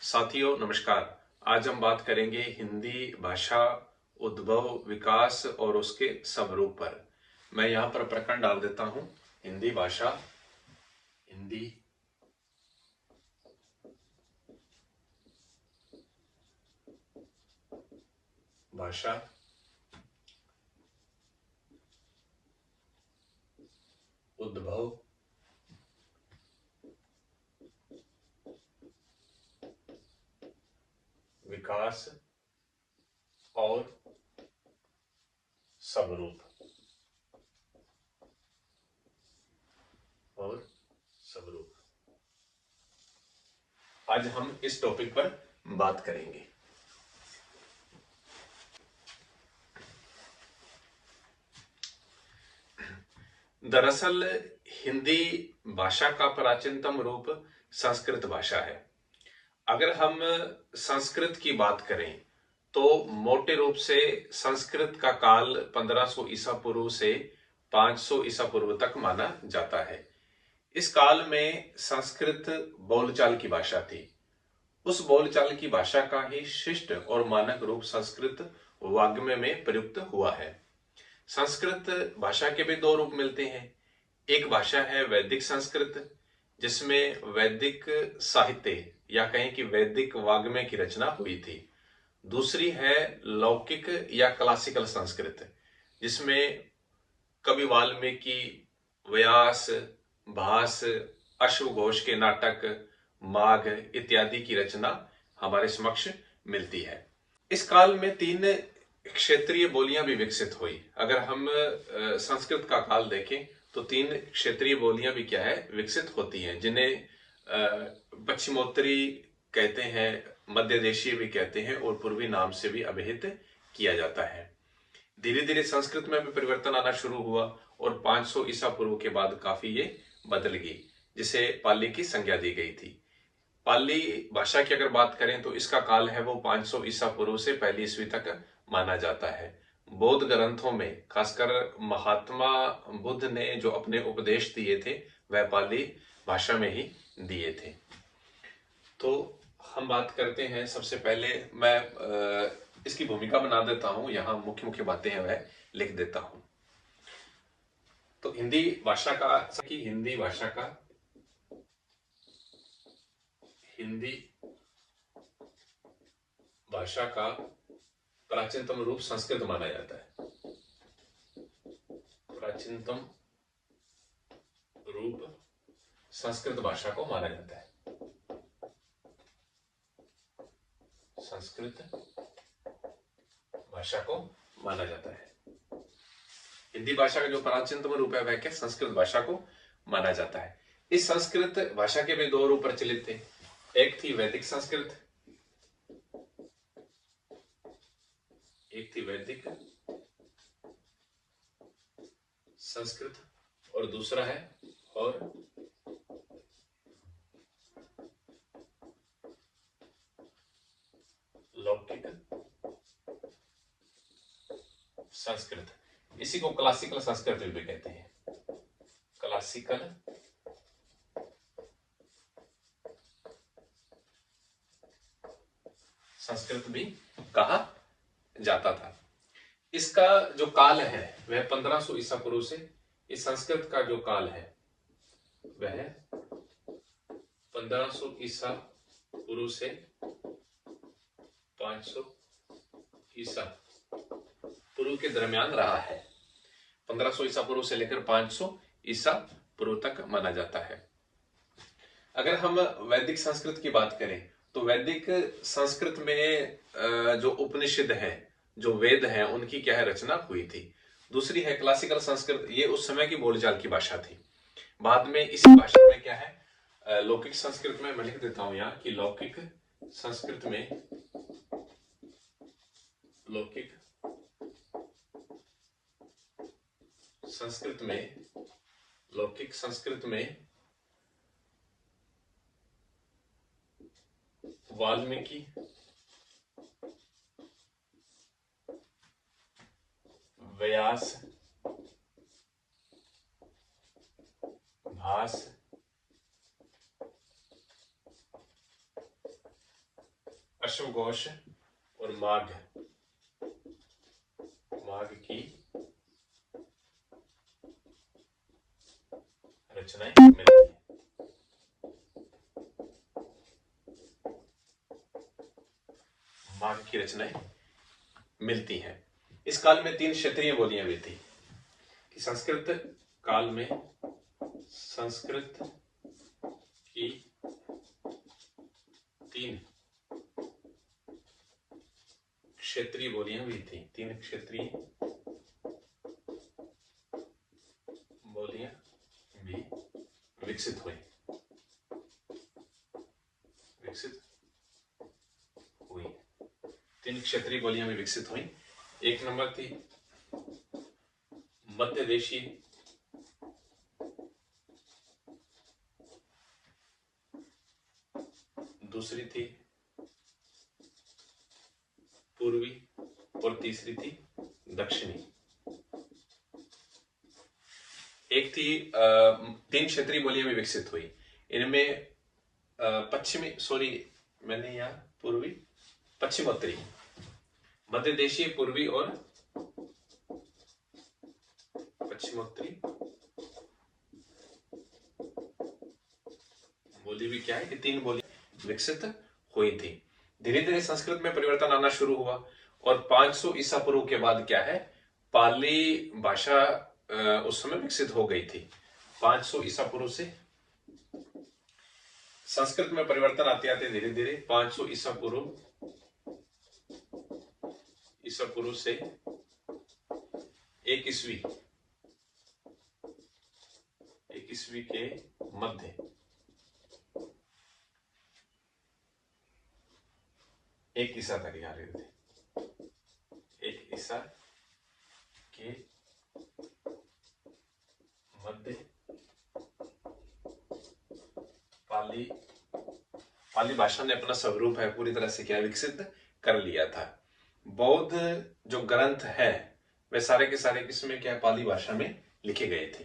साथियों नमस्कार। आज हम बात करेंगे हिंदी भाषा उद्भव, विकास और उसके स्वरूप पर। मैं यहाँ पर प्रकरण डाल देता हूँ। हिंदी भाषा, हिंदी भाषा उद्भव, विकास और स्वरूप आज हम इस टॉपिक पर बात करेंगे। दरअसल हिंदी भाषा का प्राचीनतम रूप संस्कृत भाषा है। अगर हम संस्कृत की बात करें तो मोटे रूप से संस्कृत का काल 1500 ईसा पूर्व से 500 ईसा पूर्व तक माना जाता है। इस काल में संस्कृत बोलचाल की भाषा थी। उस बोलचाल की भाषा का ही शिष्ट और मानक रूप संस्कृत वाग्मय में प्रयुक्त हुआ है। संस्कृत भाषा के भी दो रूप मिलते हैं। एक भाषा है वैदिक संस्कृत, जिसमें वैदिक साहित्य या कहें कि वैदिक वाग्मय की रचना हुई थी। दूसरी है लौकिक या क्लासिकल संस्कृत, जिसमें कवि वाल्मीकि, व्यास, भास, अश्वघोष के नाटक, माघ इत्यादि की रचना हमारे समक्ष मिलती है। इस काल में तीन क्षेत्रीय बोलियां भी विकसित हुई। अगर हम संस्कृत का काल देखें तो तीन क्षेत्रीय बोलियां भी क्या है विकसित होती हैं, जिन्हें पश्चिमोत्तरी कहते हैं, मध्य देशीय भी कहते हैं और पूर्वी नाम से भी अभिहित किया जाता है। धीरे धीरे संस्कृत में भी परिवर्तन आना शुरू हुआ और 500 ईसा पूर्व के बाद काफी ये बदल गई, जिसे पाली की संज्ञा दी गई थी। पाली भाषा की अगर बात करें तो इसका काल है वो 500 ईसा पूर्व से पहली ईस्वी तक माना जाता है। बौद्ध ग्रंथों में खासकर महात्मा बुद्ध ने जो अपने उपदेश दिए थे वह पाली भाषा में ही दिए थे। तो हम बात करते हैं। सबसे पहले मैं इसकी भूमिका बना देता हूं, यहां मुख्य मुख्य बातें हैं वह लिख देता हूं। तो हिंदी भाषा का प्राचीनतम रूप संस्कृत माना जाता है। प्राचीनतम रूप संस्कृत भाषा को माना जाता है। संस्कृत भाषा को माना जाता है। हिंदी भाषा का जो प्राचीनतम रूप है वह क्या संस्कृत भाषा को माना जाता है। इस संस्कृत भाषा के भी दो रूप प्रचलित थे। एक थी वैदिक संस्कृत, और दूसरा है लौकिक संस्कृत। इसी को क्लासिकल संस्कृत भी कहते हैं। क्लासिकल संस्कृत भी कहा जाता था। इसका जो काल है वह 1500 ईसा पूर्व से, इस संस्कृत का जो काल है वह 1500 ईसा पूर्व से 500 ईसा पूर्व के दरमियान रहा है। 1500 ईसा पूर्व से लेकर 500 ईसा पूर्व तक माना जाता है। अगर हम वैदिक संस्कृत की बात करें तो वैदिक संस्कृत में जो उपनिषद है, जो वेद हैं, उनकी क्या है रचना हुई थी। दूसरी है क्लासिकल संस्कृत, ये उस समय की बोलचाल की भाषा थी। बाद में इसी भाषा में क्या है लौकिक संस्कृत में, मैं लिख देता हूं यहाँ कि लौकिक संस्कृत में वाल्मीकि, व्यास, भास, अश्वघोष और माघ की रचनाएं मिलती हैं। माघ की रचनाएं मिलती हैं। इस काल में 3 क्षेत्रीय बोलियां भी थी कि संस्कृत काल में संस्कृत की 3 क्षेत्रीय बोलियां भी थी। 3 क्षेत्रीय बोलियां भी विकसित हुई। 3 क्षेत्रीय बोलियां भी विकसित हुई। एक नंबर थी मध्य देशीय, दूसरी थी पूर्वी और तीसरी थी दक्षिणी। एक थी 3 क्षेत्रीय बोलियां भी विकसित हुई। इनमें पश्चिमी, सॉरी मैंने यहाँ पूर्वी पश्चिमोत्तरी, मध्य देशीय, पूर्वी और पश्चिमोत्तरी बोली भी क्या है कि 3 बोली विकसित हुई थी। धीरे धीरे संस्कृत में परिवर्तन आना शुरू हुआ और 500 ईसा पूर्व के बाद क्या है, पाली भाषा उस समय विकसित हो गई थी। 500 ईसा पूर्व से संस्कृत में परिवर्तन आते आते धीरे धीरे 500 ईसा पूर्व से 1 ईस्वी के मध्य 1 ईसा तक आ रहे थे। 1 ईसा के मध्य पाली भाषा ने अपना स्वरूप है पूरी तरह से क्या विकसित कर लिया था। बौद्ध जो ग्रंथ है वे सारे के सारे किसमें क्या पाली भाषा में लिखे गए थे।